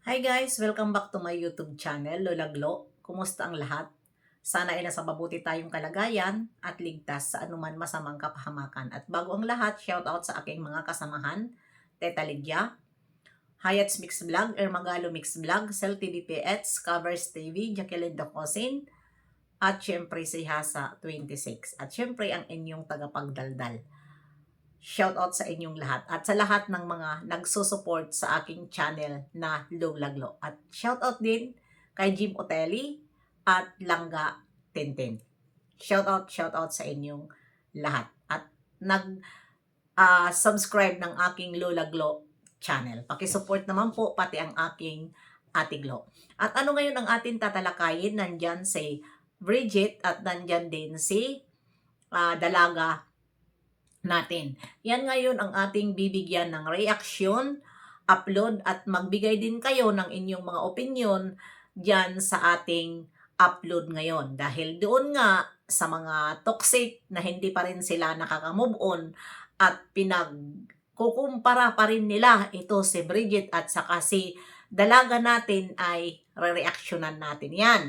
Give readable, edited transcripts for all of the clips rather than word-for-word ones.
Hi guys! Welcome back to my YouTube channel, Lola Glo. Kumusta ang lahat? Sana ay nasa mabuti tayong kalagayan at ligtas sa anuman masamang kapahamakan. At bago ang lahat, shoutout sa aking mga kasamahan, Teta Lydia, Hayat's Mix Vlog, Ermagalo Mix Vlog, Cell TV PH, Covers TV, Jacqueline Docosin, at syempre si Hasa 26. At syempre ang inyong tagapagdaldal. Shoutout sa inyong lahat at sa lahat ng mga nagsusupport sa aking channel na Lola Glo. At shoutout din kay Jim Otelli at Langga Tintin. Shoutout sa inyong lahat. At subscribe ng aking Lola Glo channel. Pakisupport naman po pati ang aking Ate Glo. At ano ngayon ang ating tatalakayin? Nandyan si Bridget at nandyan din si Dalaga natin. Yan ngayon ang ating bibigyan ng reaksyon, upload at magbigay din kayo ng inyong mga opinion dyan sa ating upload ngayon. Dahil doon nga sa mga toxic na hindi pa rin sila nakaka-move on at pinagkukumpara pa rin nila ito si Bridget at saka si Dalaga natin ay re-reactionan natin yan.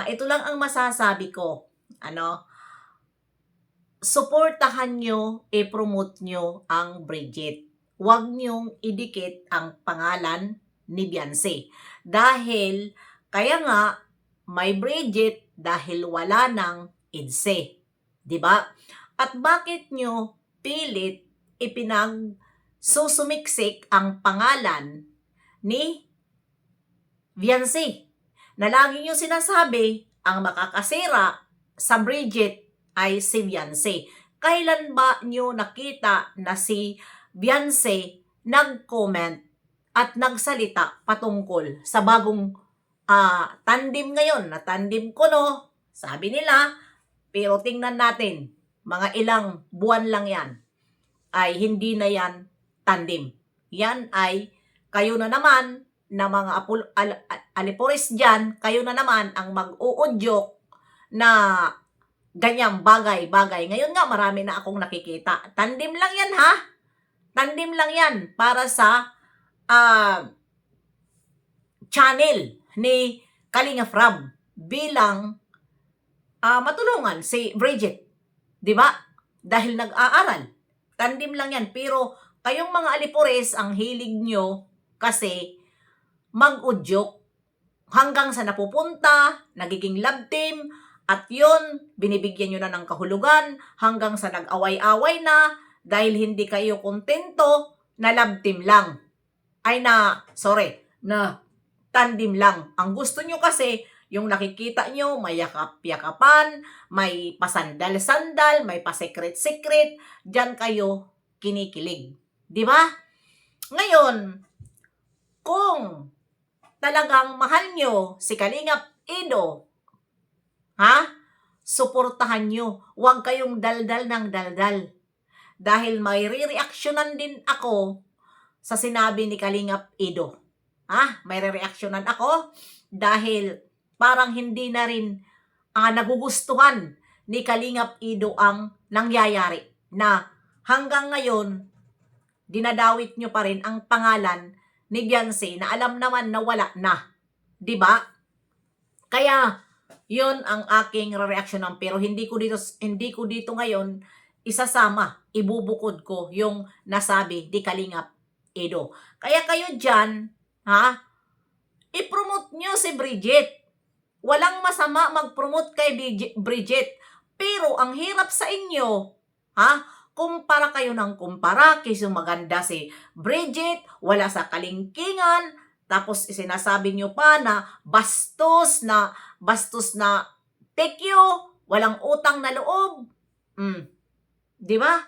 Ito lang ang masasabi ko. Suportahan nyo, i-promote nyo ang Bridget. Huwag nyong idikit ang pangalan ni Beyonce. Dahil, kaya nga, may Bridget dahil wala ng Idse. Diba? At bakit nyo pilit susumiksi ang pangalan ni Beyonce? Na lagi nyo sinasabi, ang makakasira sa Bridget ay si Beyonce. Kailan ba nyo nakita na si Beyonce nag-comment at nagsalita patungkol sa bagong tandem ngayon na tandem ko no? Sabi nila, pero tingnan natin, mga ilang buwan lang yan, ay hindi na yan tandem. Yan ay kayo na naman na mga alipores dyan, kayo na naman ang mag-uudyok na ganyang bagay-bagay. Ngayon nga, marami na akong nakikita. Tandem lang yan, ha? Tandem lang yan para sa channel ni Kalinga Frab bilang matulungan si Bridget. Diba? Dahil nag-aaral. Tandem lang yan. Pero kayong mga alipores, ang hilig nyo kasi mag-udyok hanggang sa napupunta, nagiging love team, at yun, binibigyan nyo na ng kahulugan hanggang sa nag-away-away na dahil hindi kayo kontento na love team lang. Na tandem lang. Ang gusto nyo kasi, yung nakikita nyo, may yakap-yakapan, may pasandal-sandal, may pasekret-sekret, dyan kayo kinikilig. Di ba? Ngayon, kung talagang mahal nyo si Kalingap Edo, suportahan nyo. Huwag kayong daldal ng daldal. Dahil may re-reactionan din ako sa sinabi ni Kalingap Edo. May re-reactionan ako dahil parang hindi na rin nagugustuhan ni Kalingap Edo ang nangyayari. Na hanggang ngayon, dinadawit nyo pa rin ang pangalan ni Beyonce na alam naman na wala na. Diba? Kaya, yun ang aking reaction pero hindi ko dito ngayon isasama, ibubukod ko yung nasabi ni Kalingap Edo. Kaya kayo dyan, i-promote nyo si Bridget. Walang masama mag-promote kay Bridget. Pero ang hirap sa inyo, kumpara kayo ng kumpara, kasi maganda si Bridget, wala sa kalingkingan, tapos sinasabi nyo pa na bastos na tekyo, walang utang na loob. Di ba?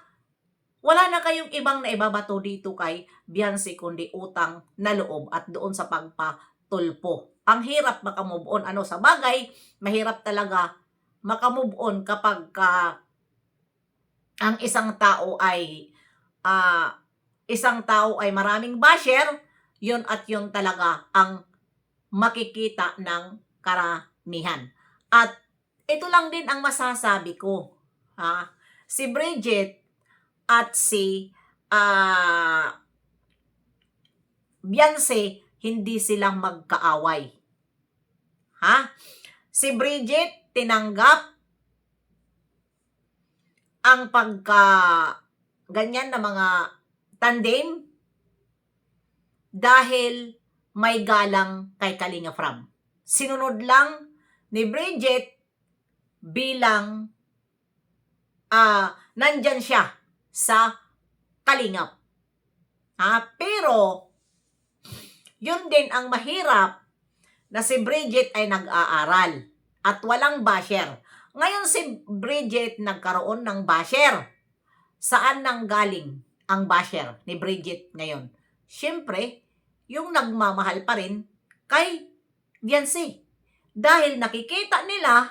Wala na kayong ibang na ibabato dito kay Beyonce kundi utang na loob at doon sa pagpatulpo. Ang hirap makamove on. Sa bagay, mahirap talaga makamove on kapag ang isang tao ay maraming basher, yun at yun talaga ang makikita ng karamihan. At ito lang din ang masasabi ko. Si Bridget at si Beyonce hindi silang magkaaway. Ha? Si Bridget tinanggap ang ganyan na mga tandem dahil may galang kay Kalinga Prab. Sinunod lang ni Bridget bilang nandyan siya sa Kalingap. Pero yun din ang mahirap na si Bridget ay nag-aaral at walang basher. Ngayon si Bridget nagkaroon ng basher. Saan nanggaling ang basher ni Bridget ngayon? Siyempre, yung nagmamahal pa rin kay Viancy. Dahil nakikita nila,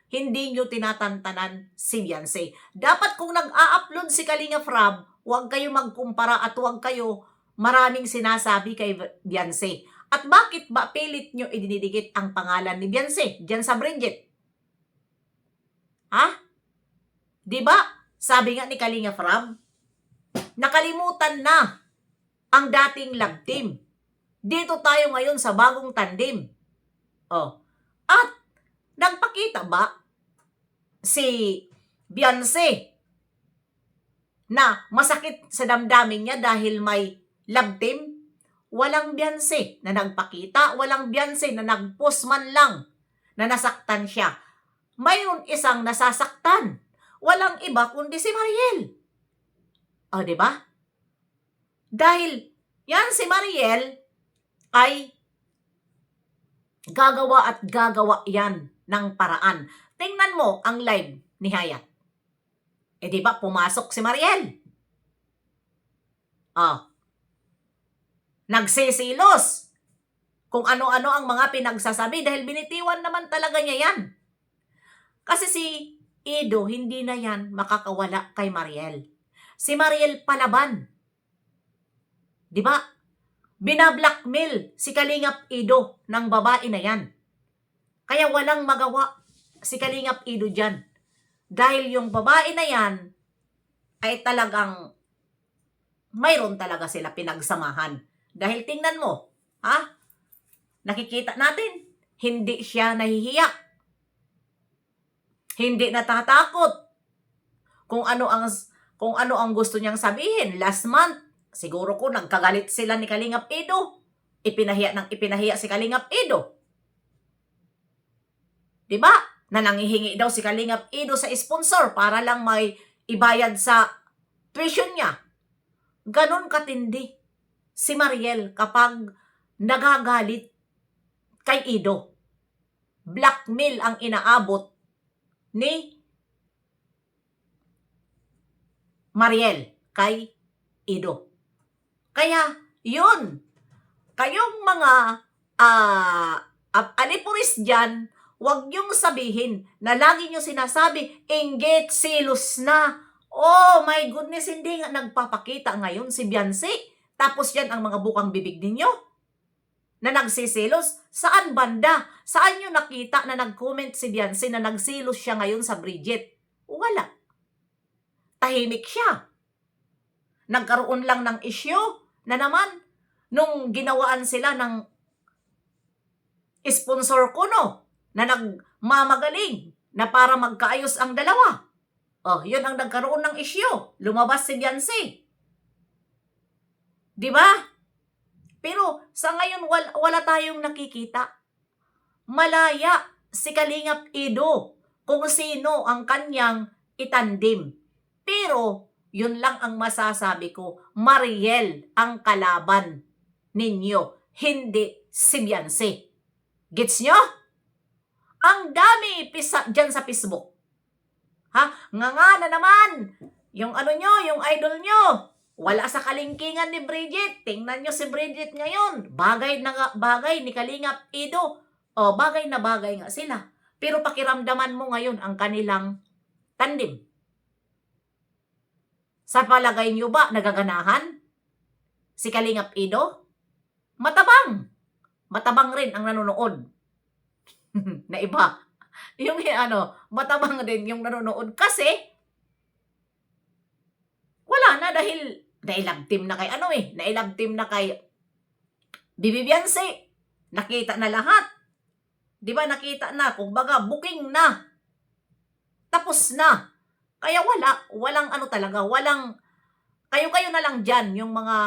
hindi nyo tinatantanan si Viancy. Dapat kung nag-a-upload si Kalinga Prab, huwag kayo magkumpara at huwag kayo maraming sinasabi kay Viancy. At bakit ba pilit nyo idinidikit ang pangalan ni Viancy diyan sa Bridget? Diba? Sabi nga ni Kalinga Prab, nakalimutan na ang dating love team. Dito tayo ngayon sa bagong tandem. At nagpakita ba si Viancy na masakit sa damdamin niya dahil may love team? Walang Viancy na nagpakita, walang Viancy na nag-post man lang na nasaktan siya. Mayroon isang nasasaktan. Walang iba kundi si Mariel. Diba? Dahil yan si Mariel ay gagawa at gagawa yan ng paraan. Tingnan mo ang live ni Hayat. Diba pumasok si Mariel? Nagsisilos kung ano-ano ang mga pinagsasabi dahil binitiwan naman talaga niya yan. Kasi si Ido, hindi na yan makakawala kay Mariel. Si Mariel palaban. Diba? Binablackmail si Kalingap Ido ng babae na yan. Kaya walang magawa si Kalingap Ido dyan. Dahil yung babae na yan ay talagang mayroon talaga sila pinagsamahan. Dahil tingnan mo, nakikita natin, hindi siya nahihiya. Hindi natatakot kung ano ang gusto niyang sabihin. Last month, siguro ko nagkagalit sila ni Kalingap Ido. Ipinahiya si Kalingap Ido. Diba? Na nanghihingi daw si Kalingap Ido sa sponsor para lang may ibayad sa tuition niya. Ganon katindi si Mariel kapag nagagalit kay Ido. Blackmail ang inaabot ni Mariel kay Ido. Kaya yun, kayong mga alipuris dyan, huwag niyong sabihin na lagi niyo sinasabi, inggit, silos na. Oh my goodness, hindi nga nagpapakita ngayon si Viancy. Tapos yan ang mga bukang bibig ninyo na nagsisilos. Saan banda? Saan nyo nakita na nag-comment si Viancy na nagsilos siya ngayon sa Bridget? Wala. Tahimik siya. Nagkaroon lang ng issue na naman nung ginawaan sila ng sponsor kuno na nagmamagaling na para magkaayos ang dalawa. Yun ang nagkaroon ng issue. Lumabas si Viancy. Diba? Pero sa ngayon wala tayong nakikita. Malaya si Kalingap Ido kung sino ang kanyang itandim. Pero yun lang ang masasabi ko, Mariel ang kalaban ninyo, hindi si Viancy. Gets nyo? Ang dami dyan sa Facebook. Nga na naman, yung yung idol nyo. Wala sa kalingkingan ni Bridget. Tingnan nyo si Bridget ngayon. Bagay ni Kalingap Ido. Bagay na bagay nga sila. Pero pakiramdaman mo ngayon ang kanilang tandem. Sa palagay nyo ba nagaganahan si Kalingap Ido? Matabang. Matabang rin ang nanonood. Na iba. Yung matabang din yung nanonood. Kasi, wala na dahil nailab team na kay nailab team na kay Bibi Beyonce, nakita na lahat. Di ba nakita na, kumbaga booking na. Tapos na. Kaya walang ano talaga, walang, kayo-kayo na lang dyan, yung mga,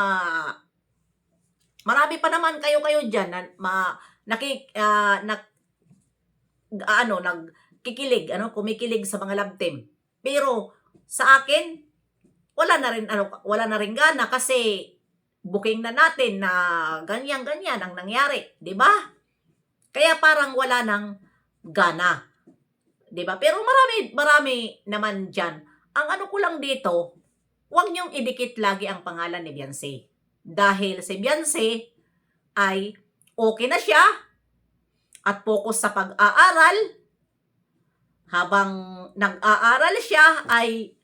marami pa naman kayo-kayo dyan na nagkikilig, kumikilig sa mga love team. Pero sa akin, wala na rin gana kasi booking na natin na ganyan-ganyan ang nangyari, 'di ba? Kaya parang wala nang gana, 'di ba? Pero marami naman diyan. Ang ano ko lang dito, huwag niyong idikit lagi ang pangalan ni Beyonce. Dahil si Beyonce ay okay na siya at focus sa pag-aaral. Habang nag-aaral siya ay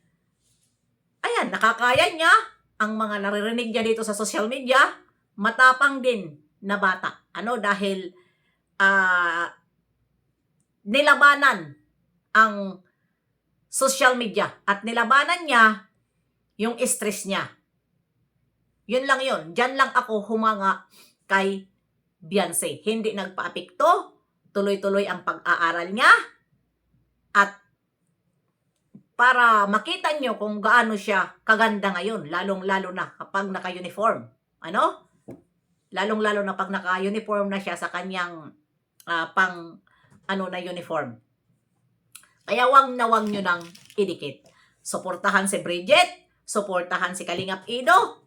ayan, nakakaya niya ang mga naririnig niya dito sa social media, matapang din na bata. Dahil nilabanan ang social media at nilabanan niya yung stress niya. Yun lang yun. Diyan lang ako humanga kay Beyonce. Hindi nagpa-apekto, tuloy-tuloy ang pag-aaral niya at para makita nyo kung gaano siya kaganda ngayon, lalong-lalo na kapag naka-uniform. Lalong-lalo na pag naka-uniform na siya sa kanyang na uniform. Kaya wag nyo nang idikit. Suportahan si Bridget, suportahan si Kalingap Ido,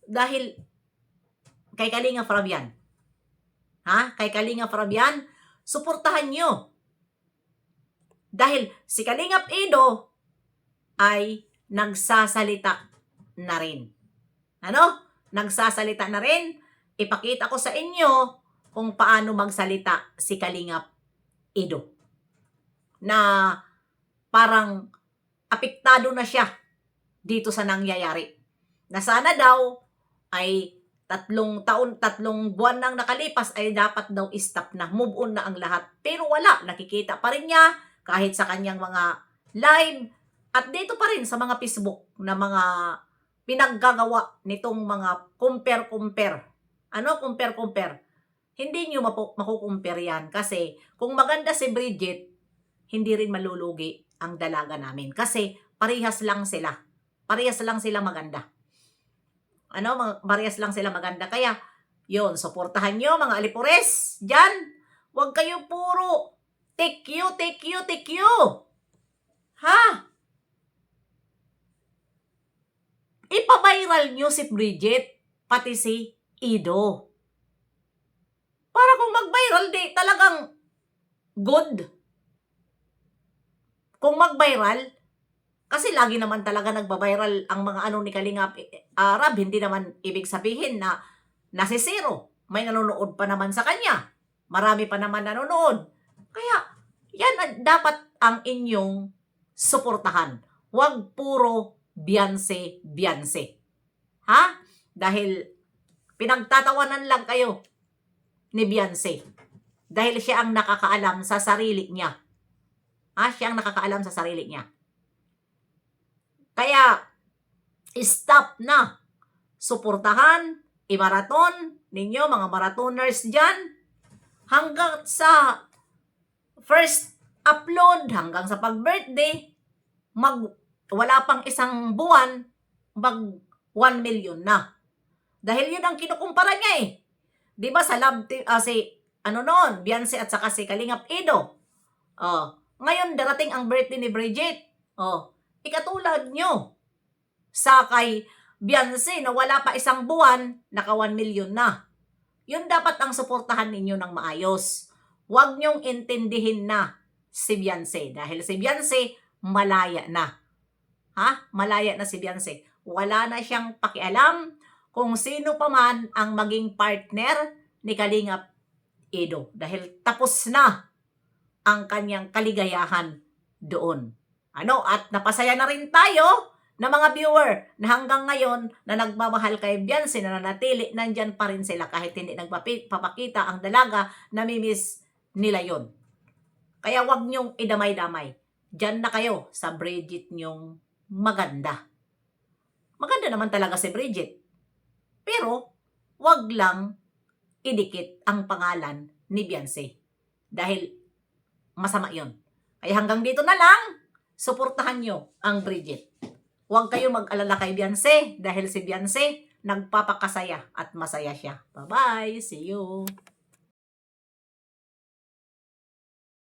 dahil kay Kalingap Fabian. Kay Kalingap Fabian, suportahan nyo. Dahil si Kalingap Ido ay nagsasalita na rin. Nagsasalita na rin. Ipakita ko sa inyo kung paano magsalita si Kalingap Ido. Na parang apektado na siya dito sa nangyayari. Na sana daw ay 3 buwan nang nakalipas ay dapat daw stop na, move on na ang lahat. Pero wala, nakikita pa rin niya kahit sa kanyang mga live at dito pa rin sa mga Facebook na mga pinaggagawa nitong mga compare. Compare. Hindi nyo makukumpare yan kasi kung maganda si Bridget, hindi rin malulugi ang dalaga namin kasi parehas lang sila. Parehas lang sila maganda. Parehas lang sila maganda. Kaya, yun, suportahan nyo mga alipores. Diyan, huwag kayo puro take you. Ipa-viral nyo si Bridget, pati si Ido. Para kung mag-viral, di talagang good. Kung mag-viral, kasi lagi naman talaga nagba-viral ang mga ni Kalingap Rab, hindi naman ibig sabihin na nasisiro. May nanonood pa naman sa kanya. Marami pa naman nanonood. Kaya, yan dapat ang inyong suportahan. Huwag puro Beyonce. Dahil pinagtatawanan lang kayo ni Beyonce. Dahil siya ang nakakaalam sa sarili niya. Siya ang nakakaalam sa sarili niya. Kaya, stop na. Suportahan, i-marathon ninyo, mga marathoners dyan. Hanggang sa first upload, hanggang sa pag-birthday, wala pang isang buwan, mag 1 million na. Dahil yun ang kinukumpara niya eh. Di ba sa love team, Beyonce at saka si Kalingap Ido. Ngayon, darating ang birthday ni Bridget. Ikatulad nyo sa kay Beyonce na wala pa isang buwan, naka 1 million na. Yun dapat ang suportahan ninyo ng maayos. Huwag nyong intindihin na si Beyonce. Dahil si Beyonce, malaya na. Malaya na si Beyonce. Wala na siyang pakialam kung sino pa man ang maging partner ni Kalingap Ido. Dahil tapos na ang kanyang kaligayahan doon. At napasaya na rin tayo na mga viewer na hanggang ngayon na nagmamahal kay Beyonce, na nanatili, nandyan pa rin sila kahit hindi nagpapakita ang dalaga, namimiss nila yon. Kaya wag nyong idamay-damay. Diyan na kayo sa Bridget nyong maganda. Maganda naman talaga si Bridget. Pero, wag lang idikit ang pangalan ni Beyonce. Dahil masama yon. Kaya hanggang dito na lang, suportahan nyo ang Bridget. Huwag kayo mag-alala kay Beyonce dahil si Beyonce nagpapakasaya at masaya siya. Bye-bye! See you!